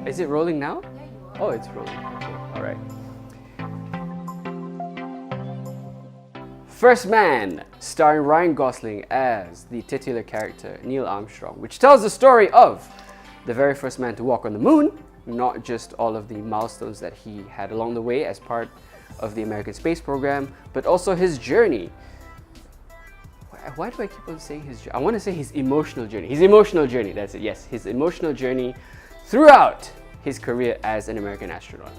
Is it rolling now? Yeah, you are. Oh, it's rolling. Okay, all right. First Man, starring Ryan Gosling as the titular character Neil Armstrong, which tells the story of the very first man to walk on the moon, not just all of the milestones that he had along the way as part of the American space program, but also his journey. Why do I keep on saying his journey? I want to say his emotional journey. His emotional journey, that's it, yes. His emotional journey throughout his career as an American astronaut.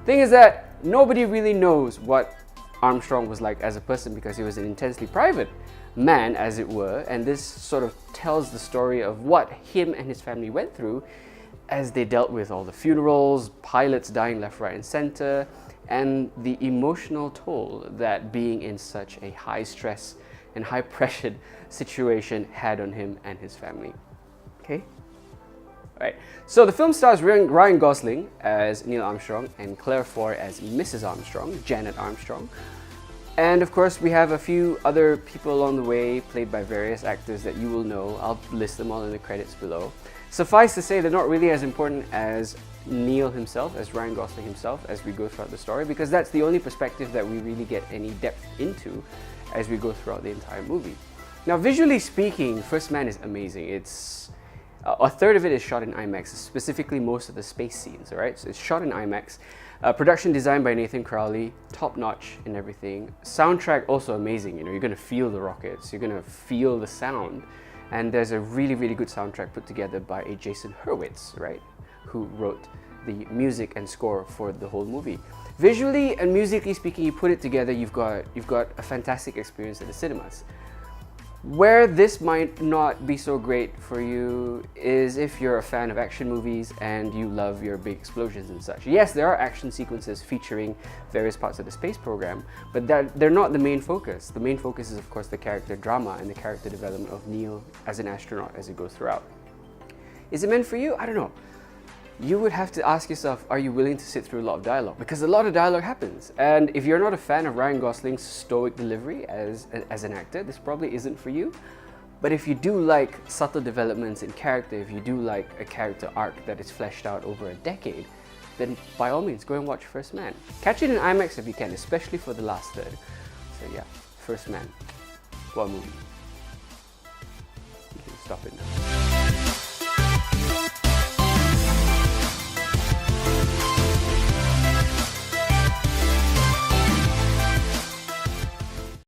Thing is that nobody really knows what Armstrong was like as a person because he was an intensely private man, as it were, and this sort of tells the story of what him and his family went through as they dealt with all the funerals, pilots dying left, right, and center, and the emotional toll that being in such a high stress and high pressured situation had on him and his family. Okay? Right. So the film stars Ryan Gosling as Neil Armstrong and Claire Foy as Mrs. Armstrong, Janet Armstrong. And of course, we have a few other people along the way, played by various actors that you will know. I'll list them all in the credits below. Suffice to say, they're not really as important as Neil himself, as Ryan Gosling himself, as we go throughout the story, because that's the only perspective that we really get any depth into as we go throughout the entire movie. Now, visually speaking, First Man is amazing. It's a third of it is shot in IMAX, specifically most of the space scenes, all right? So it's shot in IMAX. Production designed by Nathan Crowley, top notch in everything. Soundtrack also amazing, you know, you're gonna feel the rockets, you're gonna feel the sound. And there's a really, really good soundtrack put together by a Jason Hurwitz, right? Who wrote the music and score for the whole movie. Visually and musically speaking, you put it together, you've got a fantastic experience at the cinemas. Where this might not be so great for you is if you're a fan of action movies and you love your big explosions and such. Yes, there are action sequences featuring various parts of the space program, but they're not the main focus. The main focus is, of course, the character drama and the character development of Neil as an astronaut as it goes throughout. Is it meant for you? I don't know. You would have to ask yourself, are you willing to sit through a lot of dialogue? Because a lot of dialogue happens. And if you're not a fan of Ryan Gosling's stoic delivery as an actor, this probably isn't for you. But if you do like subtle developments in character, if you do like a character arc that is fleshed out over a decade, then by all means, go and watch First Man. Catch it in IMAX if you can, especially for the last third. So yeah, First Man. What a movie. You can stop it now.